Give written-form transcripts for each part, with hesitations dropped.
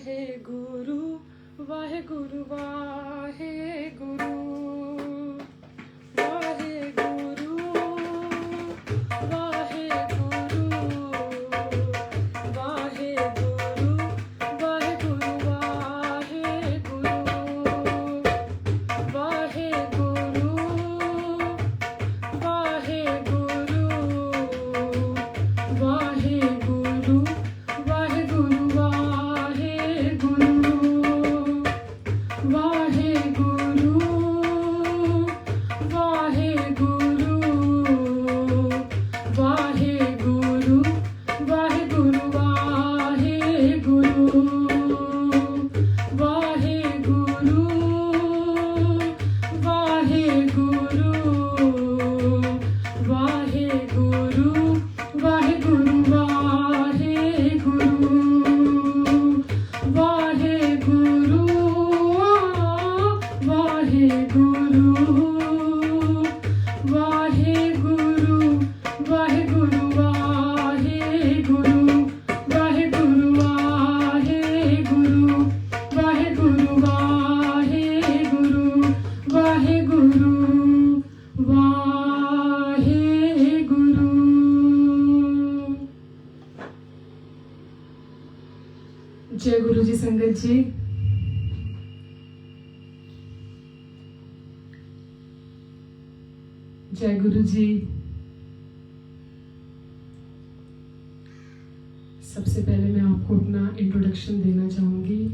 वाहेगुरु वाहेगुरु वाहेगुरु वाहेगुरु वाहेगुरु वाहेगुरु वाहेगुरु वाहेगुरु वाहेगुरु वाहेगुरु वाहेगुरु जय गुरु जी संगत जी। जय गुरु जी। सबसे पहले मैं आपको अपना इंट्रोडक्शन देना चाहूँगी।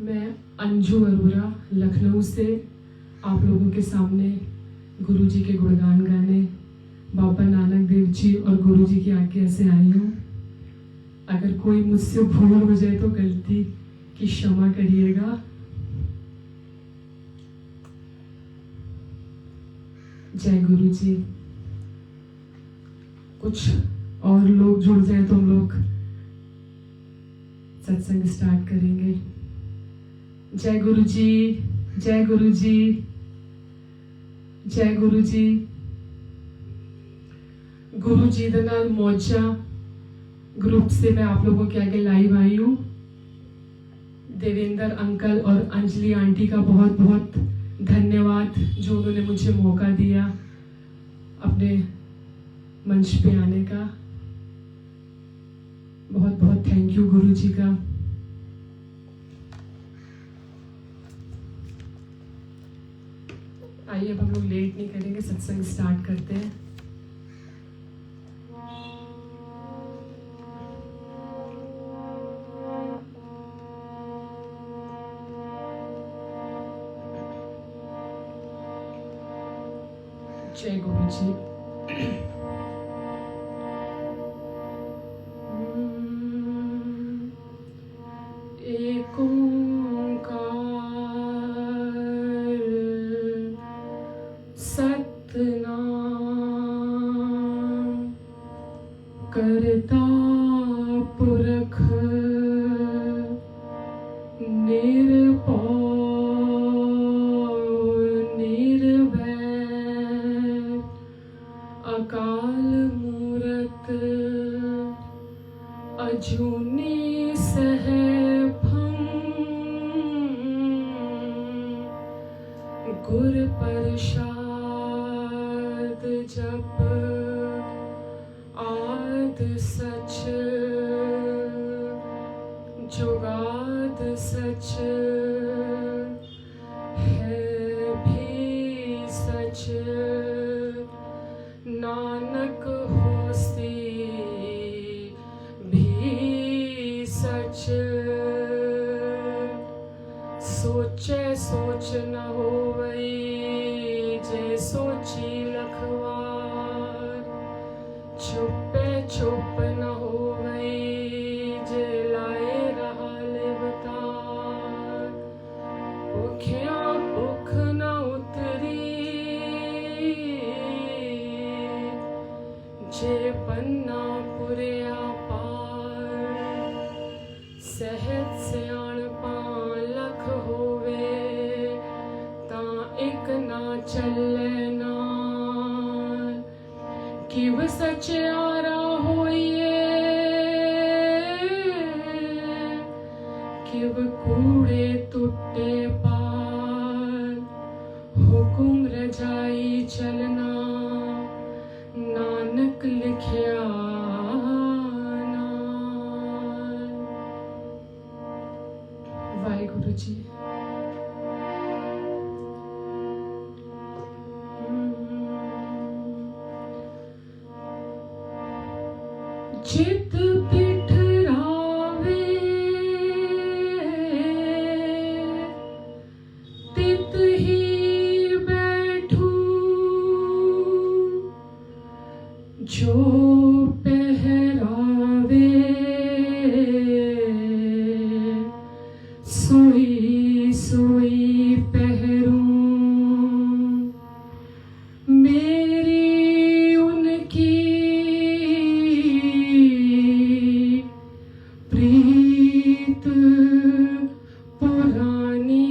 मैं अंजू अरोरा लखनऊ से आप लोगों के सामने गुरु जी के गुणगान गाने, बाबा नानक देव जी और गुरु जी की आज्ञा से आई हूँ। अगर कोई मुझसे भूल हो जाए तो गलती की क्षमा करिएगा। जय गुरु जी। कुछ और लोग जुड़ जाए तो हम लोग सत्संग स्टार्ट करेंगे। जय गुरु जी। जय गुरु जी। जय गुरु जी। गुरु जी दे नाल मौजा ग्रुप से मैं आप लोगों के आगे लाइव आई हूँ। देवेंद्र अंकल और अंजलि आंटी का बहुत बहुत धन्यवाद जो उन्होंने मुझे मौका दिया अपने मंच पे आने का। बहुत बहुत थैंक यू गुरु जी का। आइए अब हम लोग लेट नहीं करेंगे, सत्संग स्टार्ट करते हैं। जय गुरु जी। एक ओंकार सतनाम करता पुरख निरपौ अकाल मूरत अजूनी सहभं गुर प्रसाद जप आद सच जुगाद सच है भी सच नानक होसी भी सच सोचे सोच न होवई जे सोची लखवार छुपे छुप न होवई जे लाए रहा लेवतार भुखिया भुख न उतरी जे पन्ना पुरिया पार सहज सियाणपा लख होवे तां एक ना चले नाल किव सचियारा होइए किव कूड़े टुटे पार, हुकुम रजाई चलना नानक लिखिया नाल। वाहिगुरु जी। चित बिठरावे तित ही बैठूं, जो पहरावे सोई सोई पहरूं। मेरी उनकी प्रीत पुरानी,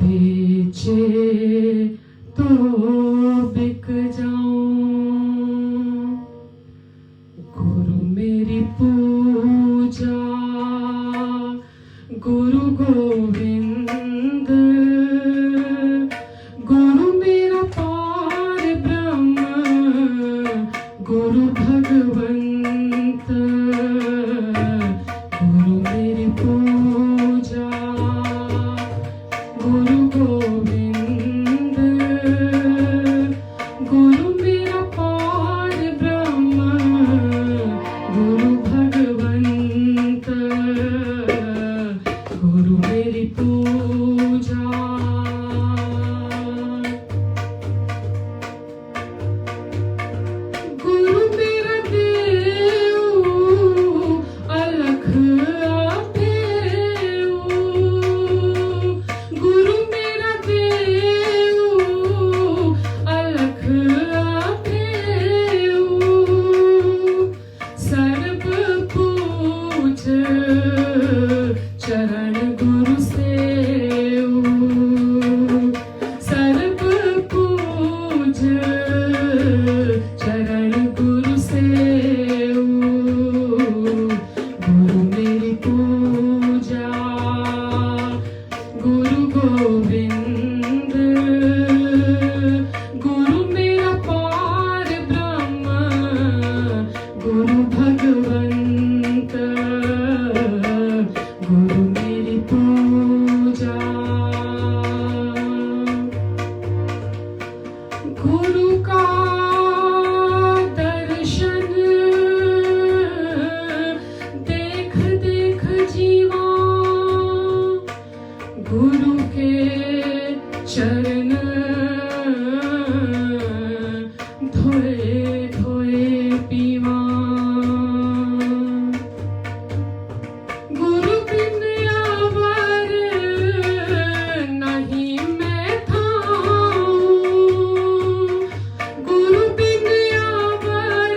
बेचे तो बिक जाऊं। गुरु मेरी पूजा गुरु गोविंद, गुरु मेरा पार ब्रह्म, गुरु भगवंत। गुरु मेरी पूजा गुरु गोविंद, गुरु मेरा पार ब्रह्म, गुरु भगवंत। गुरु मेरी पूजा। गुरु मेरा देव अलख आपेऊ, गुरु मेरा देव अलख आपेऊ। सर्ब पूज चरण गुरु सेऊ, सर्ब पूज चरण गुरु सेऊ। गुरु मेरी पूजा गुरु गोविंद, गुरु मेरा पार ब्रह्म, गुरु भगवंत। गुरु मेरी पूजा। गुरु का दर्शन देख देख जीवा, गुरु के चरण धोए धोए पीवा। गुरु बिन आवर नहीं मैं थाऊं, गुरु बिन आवर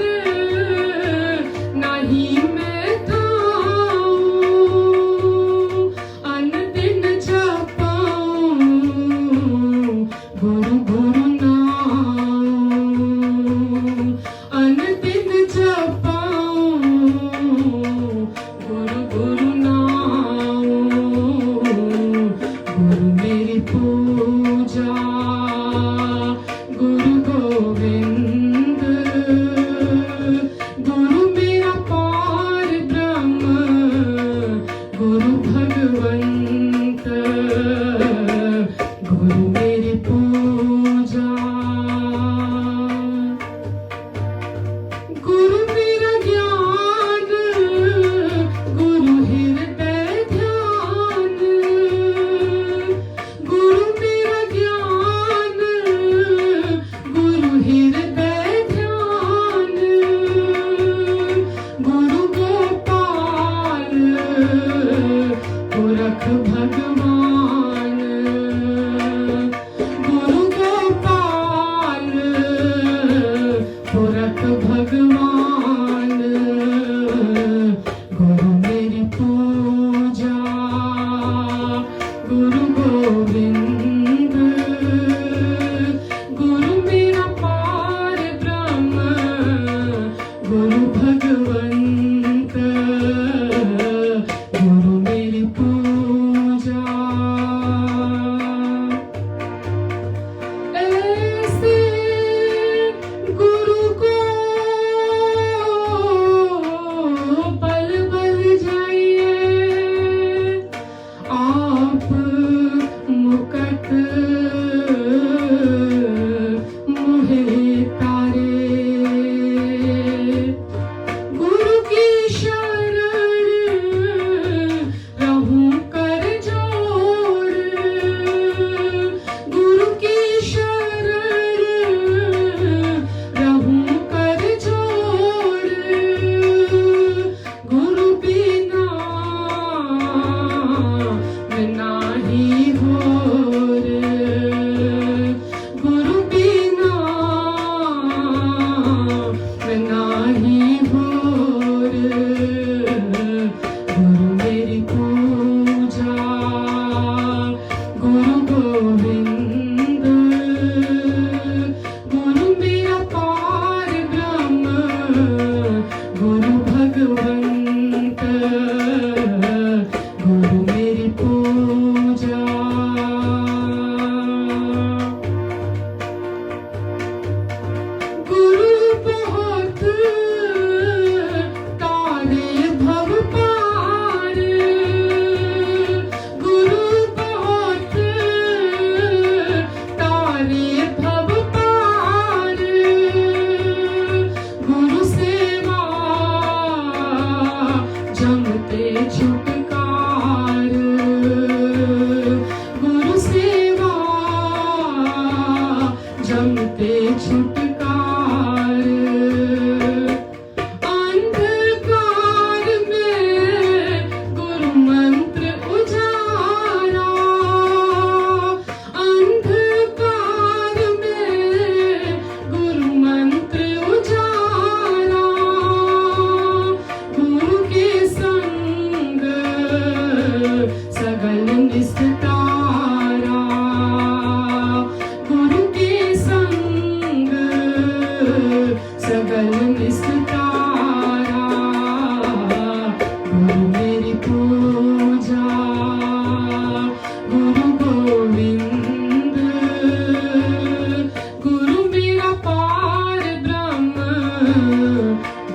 नहीं मैं थाऊं। अन दिन जपाऊं गुरु गुरु नाऊं, अन दिन जपाऊं गुरु गुरु नाऊं। गुरु मेरी पूजा गुरु गोविंद, गुरु मेरा पार ब्रह्म, गुरु भगवंत। गुरु मेरी पूजा। गुरु मेरा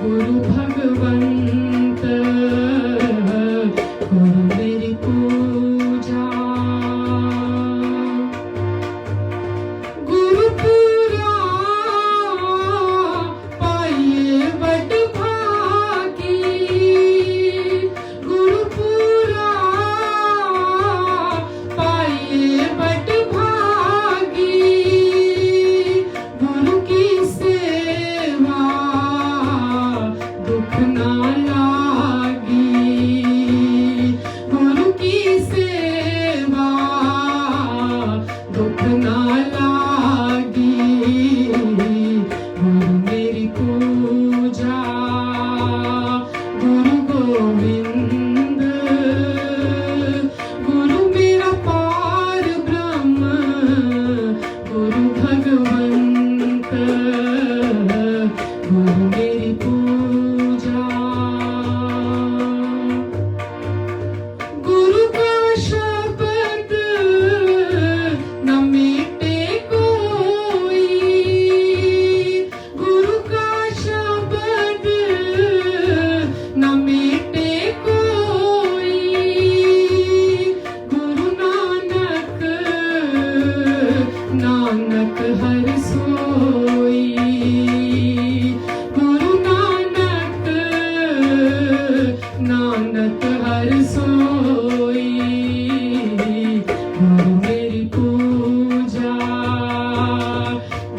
गुरु भगवंत गुरु मेरी पूजा। गुरु पूरा पाइए बट भागी, गुरु पूरा पाइए बट भागी। गुरु की सेवा दुख ना लागी, गुरु की सेवा दुख ना लागी। गुरु मेरी पूजा गुरु गोविंद गुरु मेरा पार ब्रह्म गुरु भगवंत गुरु मेरी पूजा। गुरु का शब्द न मिटे कोई, गुरु का शब्द न मिटे कोई। गुरु नानक नानक हर सोई, गुरु नानक नानक हर सोई। गुरु मेरी पूजा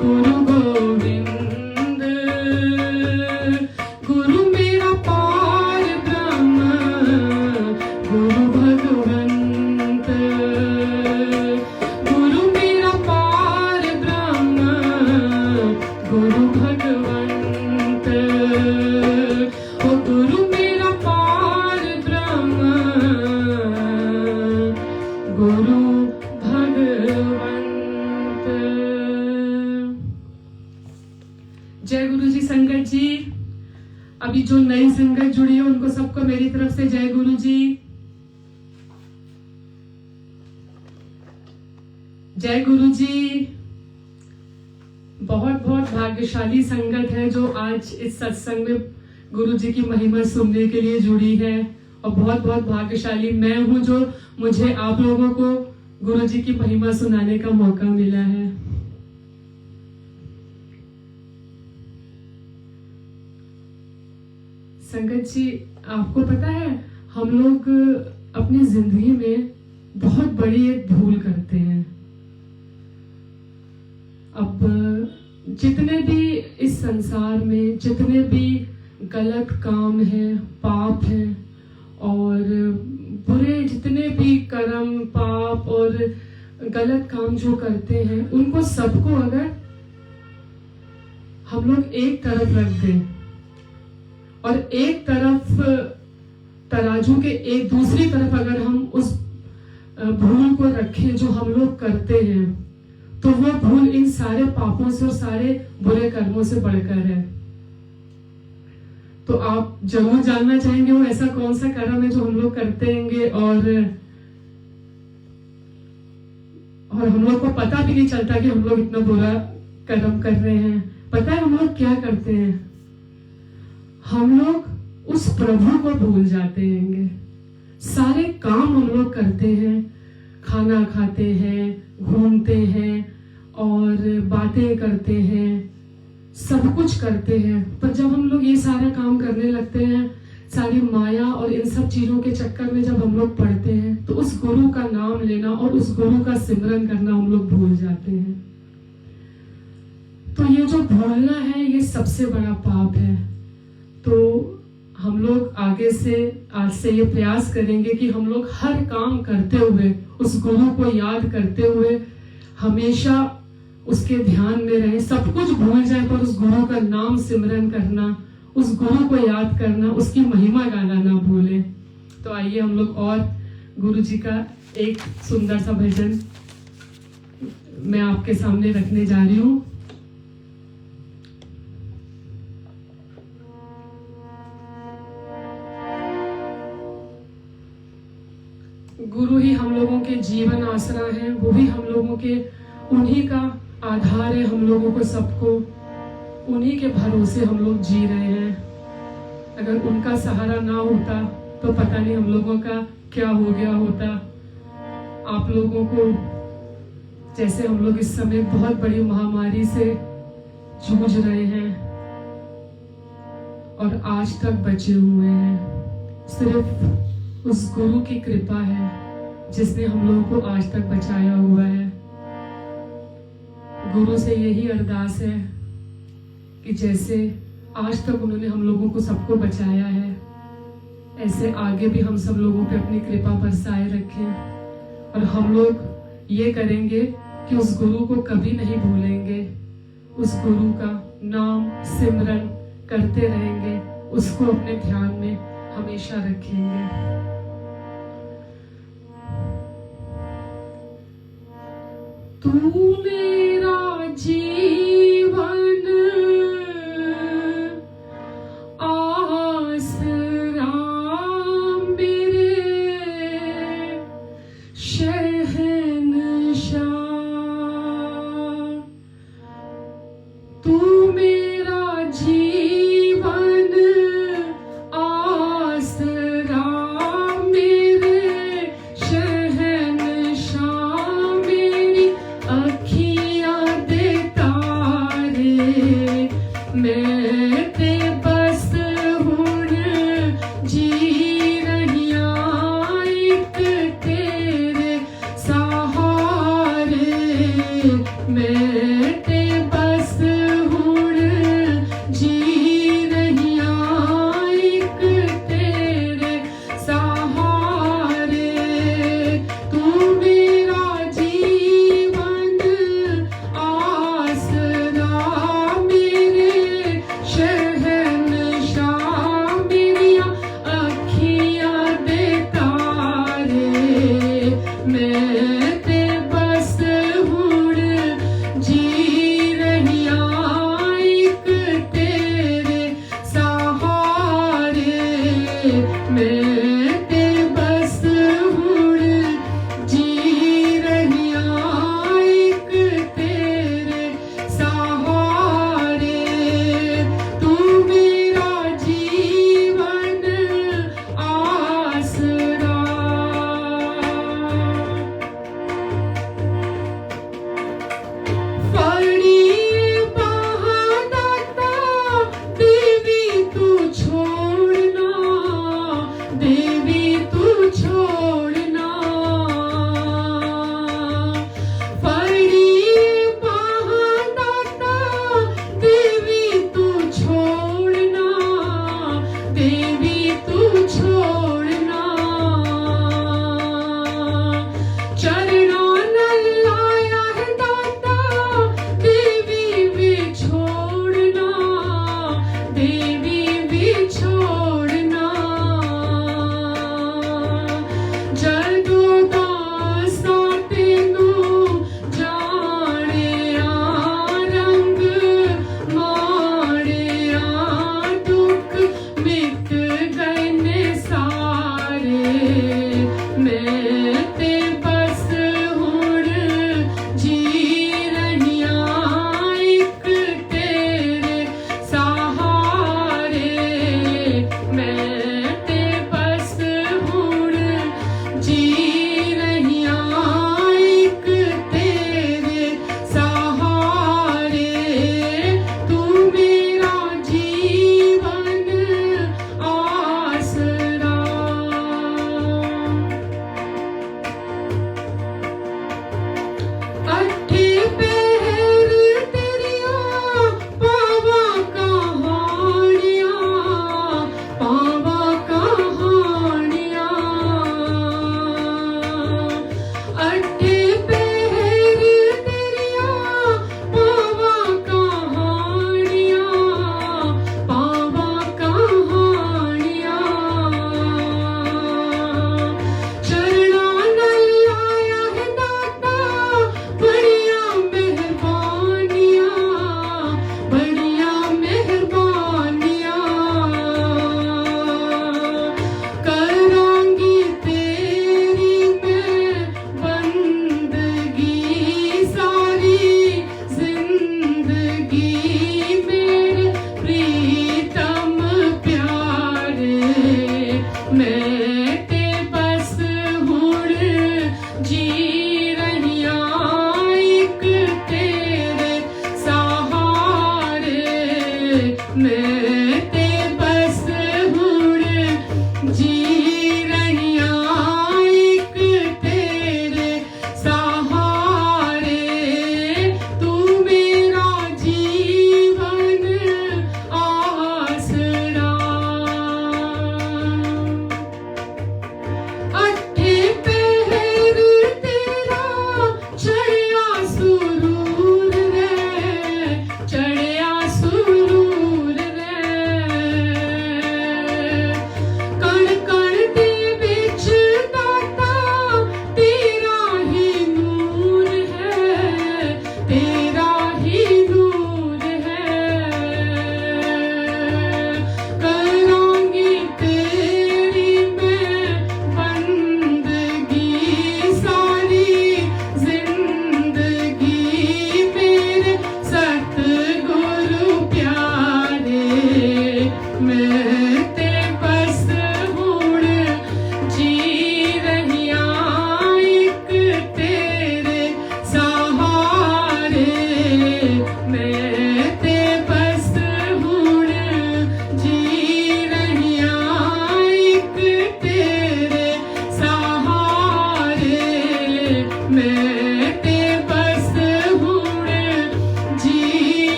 गुरु गोविंद गुरु मेरा पार ब्रह्म गुरु भगवंत गुरु मेरा पार ब्रह्म गुरु भगवंत। ओ गुरु मेरा पार ब्रह्म गुरु भगवंत। जय गुरु जी। संगत जी, अभी जो नई संगत जुड़ी है उनको सबको मेरी तरफ से जय गुरु जी। जय गुरु जी। बहुत बहुत भाग्यशाली संगत है जो आज इस सत्संग में गुरु जी की महिमा सुनने के लिए जुड़ी है, और बहुत बहुत भाग्यशाली मैं हूं जो मुझे आप लोगों को गुरु जी की महिमा सुनाने का मौका मिला है। संगत जी, आपको पता है हम लोग अपनी जिंदगी में बहुत बड़ी एक भूल करते हैं। अब जितने भी इस संसार में जितने भी गलत काम हैं, पाप हैं और बुरे जितने भी कर्म पाप और गलत काम जो करते हैं, उनको सबको अगर हम लोग एक तरफ रख दें और एक तरफ तराजू के एक दूसरी तरफ अगर हम उस भूल को रखें जो हम लोग करते हैं, तो वो भूल इन सारे पापों से और सारे बुरे कर्मों से बढ़कर है। तो आप जरूर जानना चाहेंगे वो ऐसा कौन सा कर्म है जो हम लोग करते होंगे और हम लोग को पता भी नहीं चलता कि हम लोग इतना बुरा कर्म कर रहे हैं। पता है हम लोग क्या करते हैं? हम लोग उस प्रभु को भूल जाते हैं। सारे काम हम लोग करते हैं, खाना खाते हैं, घूमते हैं और बातें करते हैं, सब कुछ करते हैं, पर जब हम लोग ये सारा काम करने लगते हैं, सारी माया और इन सब चीजों के चक्कर में जब हम लोग पढ़ते हैं, तो उस गुरु का नाम लेना और उस गुरु का सिमरन करना हम लोग भूल जाते हैं। तो ये जो भूलना है ये सबसे बड़ा पाप है। तो हम लोग आज से ये प्रयास करेंगे कि हम लोग हर काम करते हुए उस गुरु को याद करते हुए हमेशा उसके ध्यान में रहे। सब कुछ भूल जाए पर उस गुरु का नाम सिमरन करना, उस गुरु को याद करना, उसकी महिमा गाना ना भूले। तो आइए हम लोग और गुरु जी का एक सुंदर सा भजन मैं आपके सामने रखने जा रही हूँ। गुरु ही हम लोगों के जीवन आसरा है, वो भी हम लोगों के, उन्हीं का आधार है हम लोगों को, सबको उन्हीं के भरोसे हम लोग जी रहे हैं। अगर उनका सहारा ना होता तो पता नहीं हम लोगों का क्या हो गया होता। आप लोगों को, जैसे हम लोग इस समय बहुत बड़ी महामारी से जूझ रहे हैं और आज तक बचे हुए हैं, सिर्फ उस गुरु की कृपा है जिसने हम लोगों को आज तक बचाया हुआ है। गुरु से यही अरदास है कि जैसे आज तक उन्होंने हम लोगों को सबको बचाया है, ऐसे आगे भी हम सब लोगों पे अपनी कृपा बरसाए रखें। और हम लोग ये करेंगे कि उस गुरु को कभी नहीं भूलेंगे, उस गुरु का नाम सिमरन करते रहेंगे, उसको अपने ध्यान में हमेशा रखेंगे। तू मेरा जीवन आसरा मेरे शहंशाह, तू मेरा जीवन आसरा मेरे शहंशाह, मेरी अखियां देता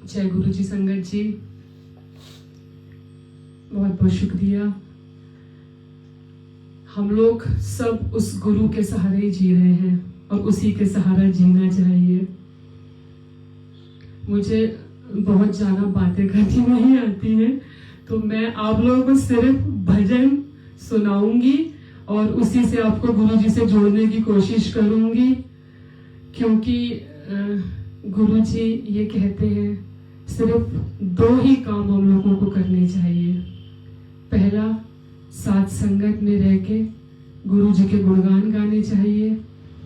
जय गुरु जी। संगत जी, बहुत बहुत शुक्रिया। हम लोग सब उस गुरु के सहारे ही जी रहे हैं और उसी के सहारा जीना चाहिए। मुझे बहुत ज्यादा बातें करनी नहीं आती है, तो मैं आप लोगों को सिर्फ भजन सुनाऊंगी और उसी से आपको गुरु जी से जोड़ने की कोशिश करूंगी, क्योंकि गुरु जी ये कहते हैं सिर्फ दो ही काम हम लोगों को करने चाहिए। पहला, साथ संगत में रह के गुरु जी के गुणगान गाने चाहिए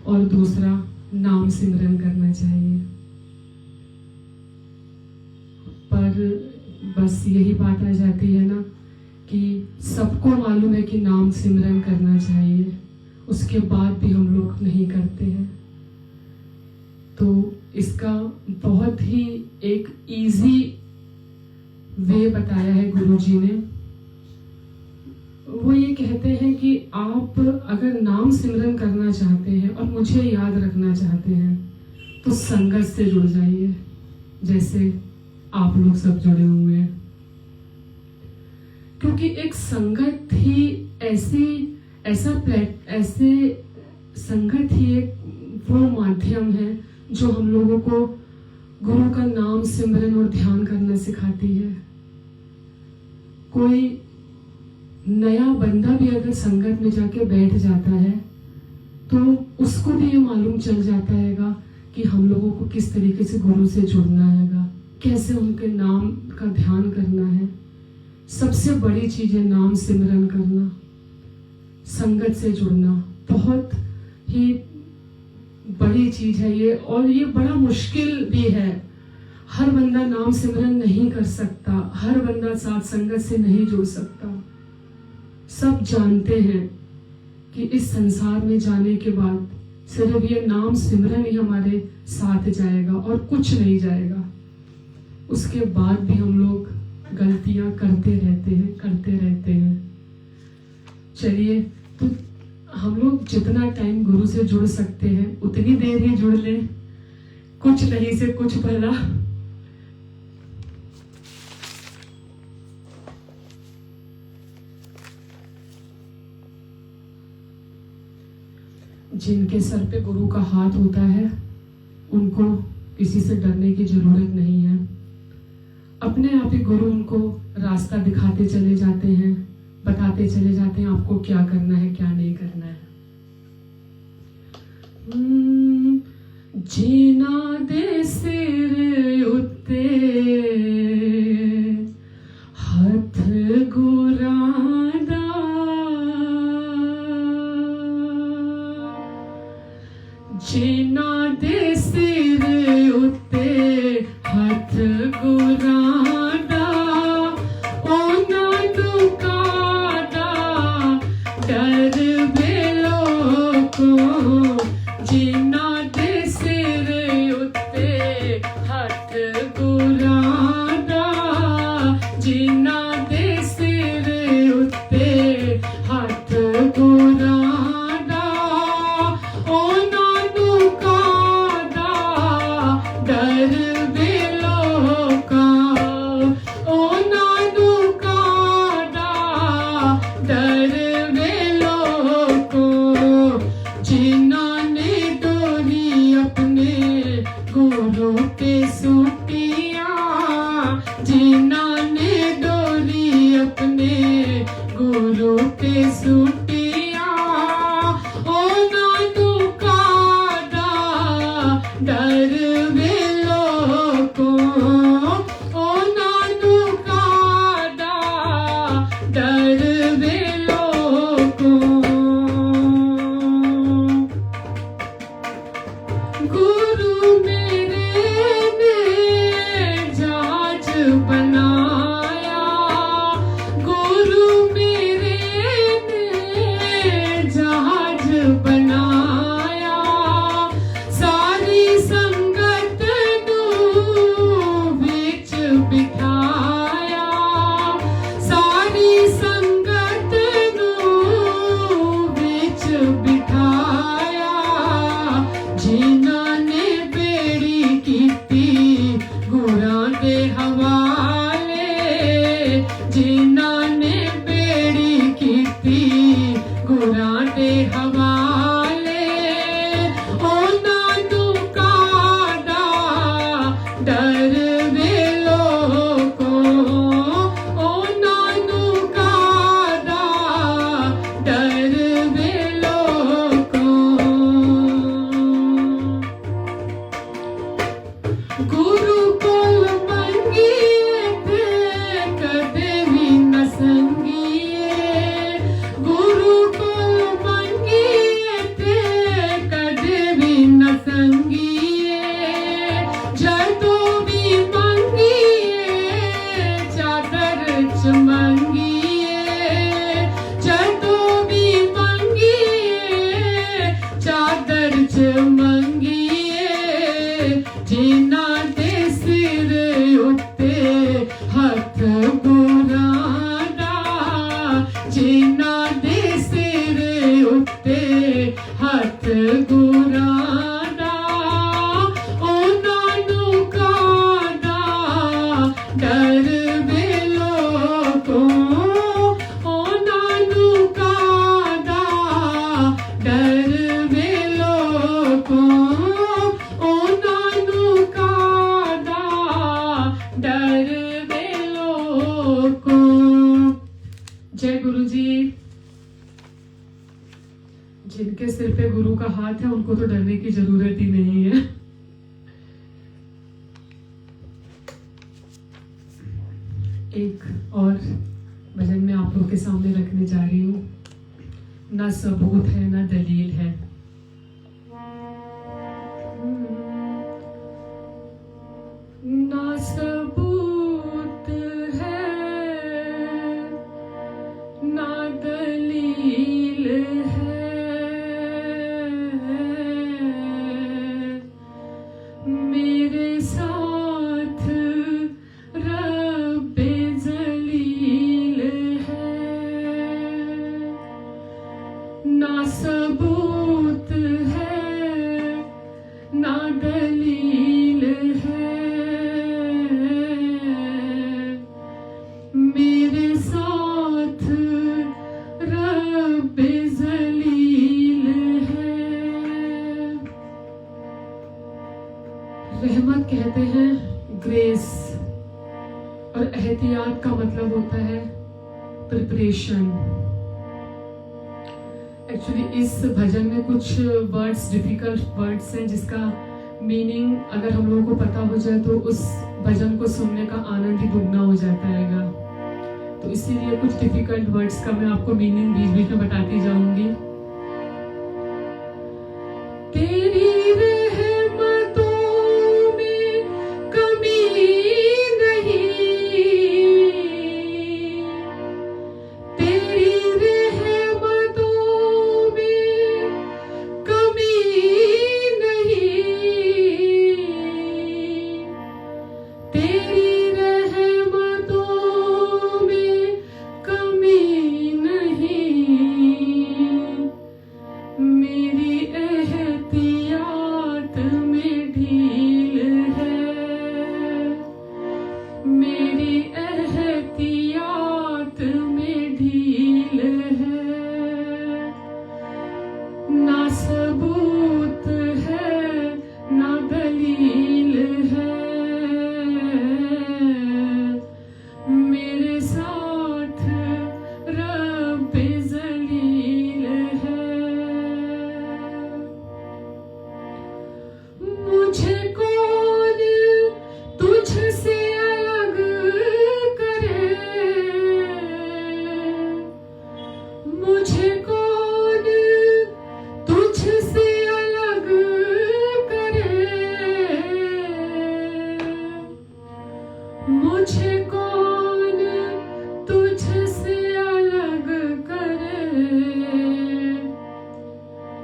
और दूसरा, नाम सिमरन करना चाहिए। पर बस यही बात आ जाती है ना कि सबको मालूम है कि नाम सिमरन करना चाहिए, उसके बाद भी हम लोग नहीं करते हैं। तो इसका बहुत ही एक इजी वे बताया है गुरु जी ने। वो ये कहते हैं कि आप अगर नाम सिमरन करना चाहते हैं और मुझे याद रखना चाहते हैं तो संगत से जुड़ जाइए, जैसे आप लोग सब जुड़े हुए हैं। क्योंकि एक संगत ही ऐसे संगत ही एक वो माध्यम है जो हम लोगों को गुरु का नाम सिमरन और ध्यान करना सिखाती है। कोई नया बंदा भी अगर संगत में जाके बैठ जाता है तो उसको भी ये मालूम चल जाता है कि हम लोगों को किस तरीके से गुरु से जुड़ना है, कैसे उनके नाम का ध्यान करना है। सबसे बड़ी चीज है नाम सिमरन करना, संगत से जुड़ना बहुत ही बड़ी चीज है ये, और ये बड़ा मुश्किल भी है। हर बंदा नाम सिमरन नहीं कर सकता, हर बंदा साथ संगत से नहीं जुड़ सकता। सब जानते हैं कि इस संसार में जाने के बाद सिर्फ ये नाम सिमरन ही हमारे साथ जाएगा और कुछ नहीं जाएगा। उसके बाद भी हम लोग गलतियां करते रहते हैं। चलिए, तो हम लोग जितना टाइम गुरु से जुड़ सकते हैं उतनी देर ही जुड़ लें, कुछ नहीं से कुछ भला। जिनके सर पे गुरु का हाथ होता है उनको किसी से डरने की जरूरत नहीं है। अपने आप ही गुरु उनको रास्ता दिखाते चले जाते हैं, बताते चले जाते हैं आपको क्या करना है क्या नहीं करना है। जीना दे सिर उत्ते हथ गुरां दा, जीना दे सिर उत्ते हथ गुरां दा, ओना नू कादा डर बेलो को। जीना दे सिर उत्ते हथ गुरां दा, जीना दे सिर उत्ते हथ गुरां दा, ओना नू कादा डर बेलो का, ओना नू कादा डर बेलो को। जिन्ना ने डोरी अपने गुरु पे सुटिया, जिन्ना ने डोरी अपने गुरु पे सुटिया, ओना नू कादा डर बेलो को, ओना नू कादा डर बेलो को। हथ गुरादा ओ नानू कादा डर बेलो को ओ नानू कादा डर बेलो को ओ नानू कादा डर बेलो को। जय गुरु जी। जिनके सिर पे गुरु का हाथ है उनको तो डरने की जरूरत ही नहीं है। एक और भजन में आप लोग के सामने रखने जा रही हूँ। ना सबूत है ना दलील है, ना सबूत है ना दलील है, मेरे साथ रब्बे जलील है। ना सबूत है ना दलील है, मेरे साथ रब्बे जलील है। रहमत कहते हैं ग्रेस, और एहतियात का मतलब होता है प्रिपरेशन। एक्चुअली इस भजन में कुछ वर्ड्स डिफिकल्ट वर्ड्स हैं जिसका मीनिंग अगर हम लोगों को पता हो जाए तो उस भजन को सुनने का आनंद ही दुगना हो जाता है। तो इसीलिए कुछ डिफिकल्ट वर्ड्स का मैं आपको मीनिंग बीच बीच में बताती जाऊंगी। तेरी रहमतों में कमी नहीं, तेरी रहमतों में कमी नहीं, तेरी रहमतों में कमी नहीं, मेरी एहतियात में ढील है, मेरी एहतियात में ढील है। ना सबूत है ना दलील है, मेरे साथ रब्बे जलील है। मुझे कौन तुझसे अलग करे, मुझे कौन तुझसे अलग करे, मुझे कौन तुझसे अलग करे,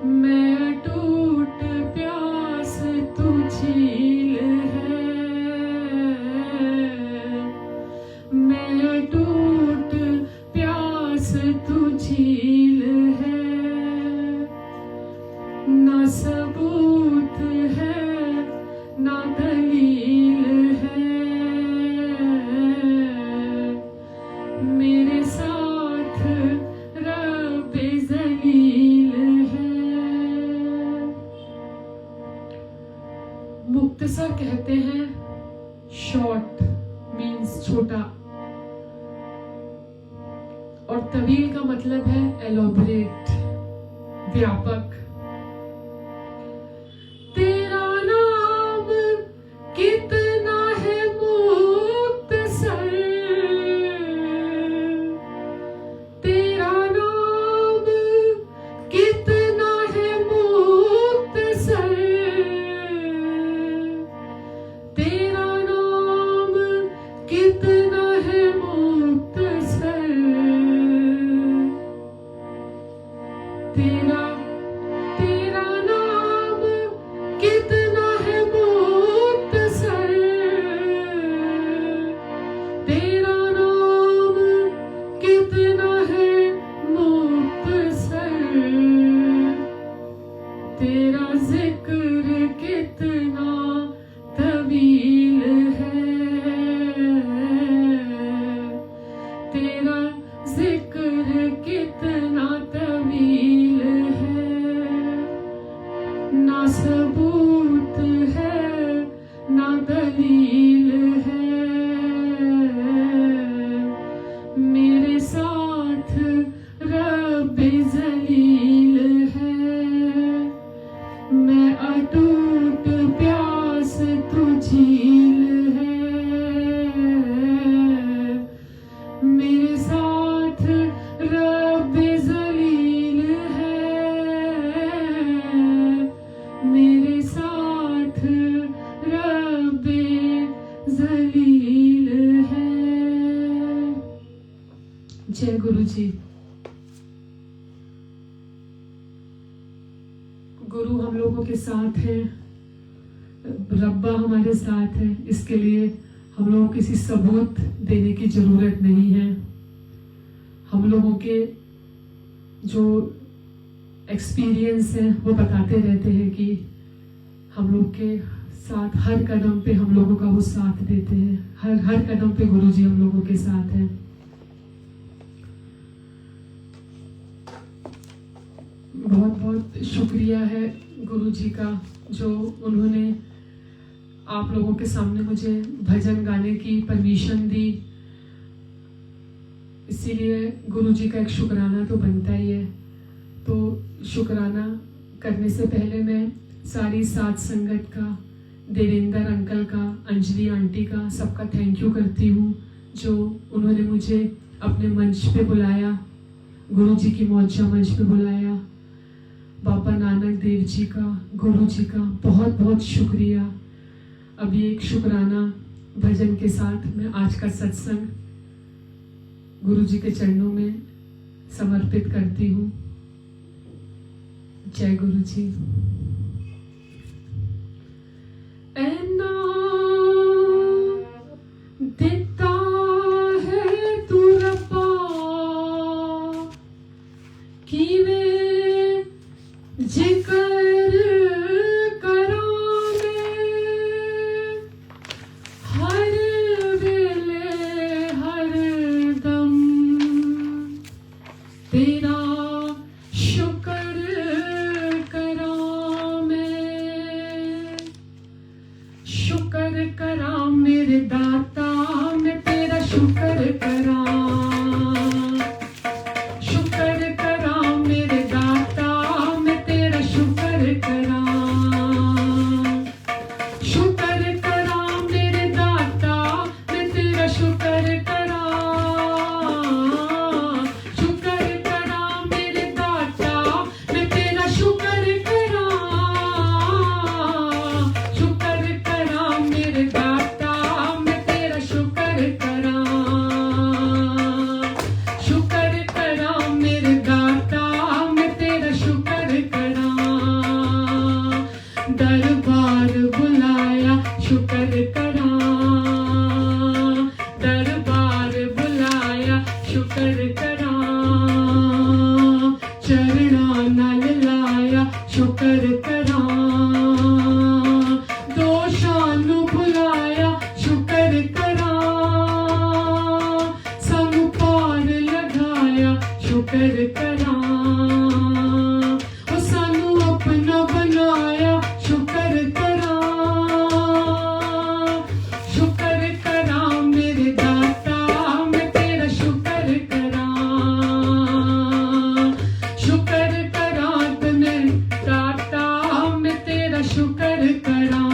मैं अटूट प्यास तू झील है, मैं अटूट प्यास तू झील है। ना सबूत है ना दलील है, मेरे साथ रब्बे जलील है। मुख्तसर कहते हैं शॉर्ट मीन्स छोटा, और तवील का मतलब है एलोबरेट व्यापक। तेरा नाम कितना है मुख्तसर, तेरा नाम कितना है मुख्तसर, तेरा नाम कितना है मुख्तसर, तेरा सबूत है ना दलील है, मेरे साथ रब्बे जलील है। मैं अटूट प्यास तू झील है, मेरे साथ रब्बे जलील है, मेरे साथ रब्बे जलील है। जय गुरु जी। गुरु हम लोगों के साथ है, रब्बा हमारे साथ है, इसके लिए हम लोगों को किसी सबूत देने की जरूरत नहीं है। हम लोगों के जो एक्सपीरियंस है वो बताते रहते हैं कि हम लोग के साथ हर कदम पे हम लोगों का वो साथ देते हैं। हर कदम पे गुरु जी हम लोगों के साथ हैं। बहुत बहुत शुक्रिया है गुरु जी का, जो उन्होंने आप लोगों के सामने मुझे भजन गाने की परमिशन दी। इसीलिए गुरु जी का एक शुक्राना तो बनता ही है। तो शुक्राना करने से पहले मैं सारी साथ संगत का, देवेंद्र अंकल का, अंजलि आंटी का, सबका थैंक यू करती हूँ, जो उन्होंने मुझे अपने मंच पे बुलाया, गुरु जी की मौजा मंच पे बुलाया। बाबा नानक देव जी का, गुरु जी का बहुत बहुत शुक्रिया। अभी एक शुक्राना भजन के साथ मैं आज का सत्संग गुरु जी के चरणों में समर्पित करती हूँ। जय गुरु जी। ऐना देता है तू रब्बा, किवे जिकर करां मैं, हर वेले हर दम तेरा शुक्र करां मैं। शुक्र करां मेरे दाता, मैं तेरा शुक्र करां। शुक्र करां मेरे दाता, मैं तेरा शुक्र करां। शुक्र करां मेरे दाता, मैं तेरा शुक्र करां। शुक्र करां मेरे दाता, मैं तेरा शुक्र करां। शुक्र करां मेरे दाता, मैं तेरा शुक्र करां। शुक्र करां मेरे दाता, मैं तेरा शुक्र करां। दरबार बुलाया शुक्र करां। दरबार बुलाया शुक्र करां। चरणा नाल लाया शुक्र करां। दोषां नू भुलाया शुक्र करां। सानू पार लगाया शुक्र करां। ओ सानू अपना बनाया शुक्र करां। शुक्र करां मेरे दाता, मैं तेरा शुक्र करां। शुक्र करां तने दाता, मैं तेरा शुक्र करां।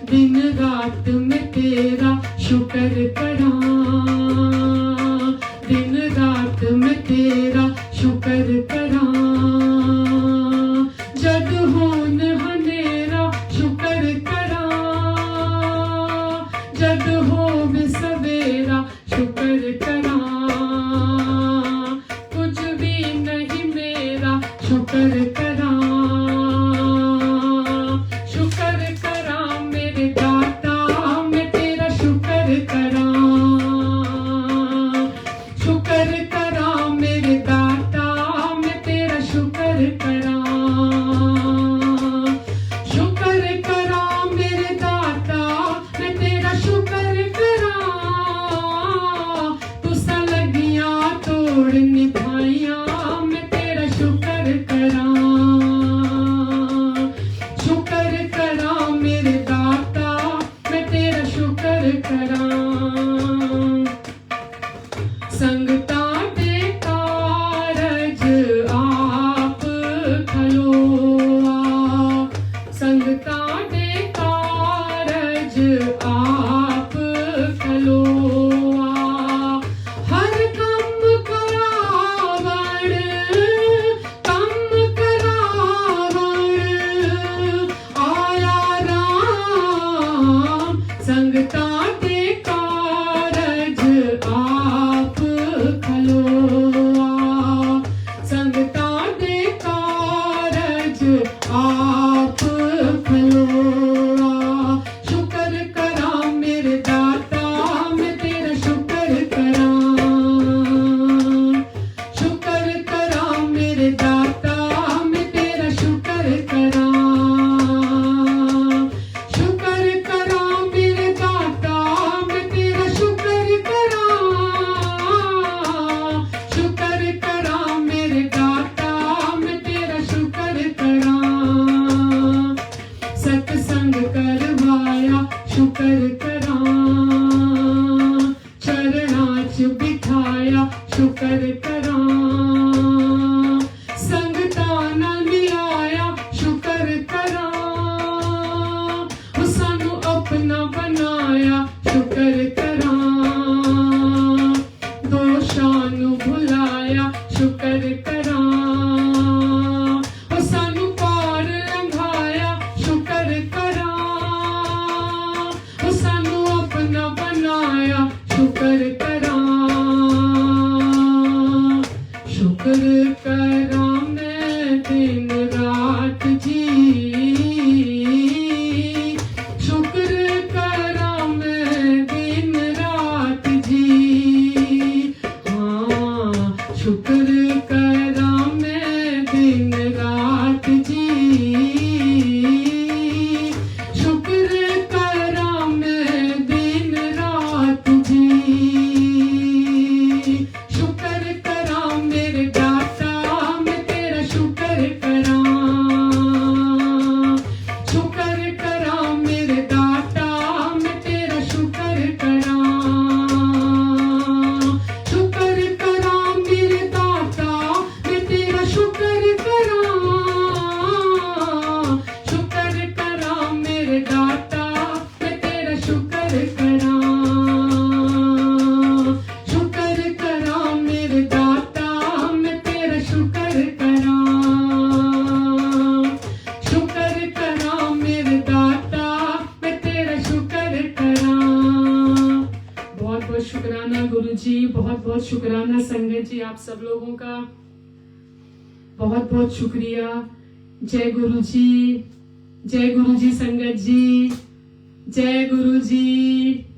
दिन रात मैं तेरा शुक्र करां। दिन रात मैं तेरा शुक्र करां। जद होन हनेरा शुक्र करां। जद होवे सवेरा शुक्र करां। कुछ भी नहीं मेरा शुक्र करां। शुक्र करां मेरे दाता, मैं तेरा शुक्र करां। शुक्र करां मेरे दाता, मैं तेरा शुक्र करां। शुक्र करां मेरे दाता, मैं तेरा शुक्र करां। तुसा लगियां तोड़ निभाइयां, मैं तेरा शुक्र करां। खलोआ संगता दे कारज आप खलोआ हर कम करावण आया राम संगता दे कारज आप खलोआ संगता दे कारज आप खलोआ शुक्र करा मेरे दाता मैं तेरा शुक्र करा शुक्र करा मेरे दाता मैं तेरा शुक्र करा शुक्र करा मेरे दाता मैं तेरा शुक्र करा शुक्र करा मेरे दाता मैं तेरा शुक्र करा सत्संग करवाया शुक्र करा चरणां च बिठाया शुक्र करा संगतां नाल मिलाया शुक्र करा सानू अपना बनाया शुक्र करा दोषां नू भुलाया शुक्र करा सानू पार लंघाया शुक्र करा सानू अपना बनाया शुक्र करा शुक्र करा मैं दिन रात जी शुक्र करा मैं दिन रात जी हाँ शुक्र करा मैं दिन रात जी शुक्र करा मैं दिन रात जी शुक्र करा मेरे दाता मैं तेरा शुक्र करा शुक्र करा मेरे दाता मैं तेरा शुक्र करा शुक्र करा मेरे दाता मैं तेरा शुक्र करा शुक्र करा मेरे दाता मैं तेरा शुक्र करा शुक्र करा मेरे दाता मैं तेरा शुक्र करा शुक्र करा मेरे दाता मैं तेरा शुक्र करा बहुत बहुत शुक्राना गुरु जी बहुत बहुत शुक्राना संगत जी आप सब लोगों का बहुत बहुत शुक्रिया जय गुरु जी संगत जी जय गुरु जी।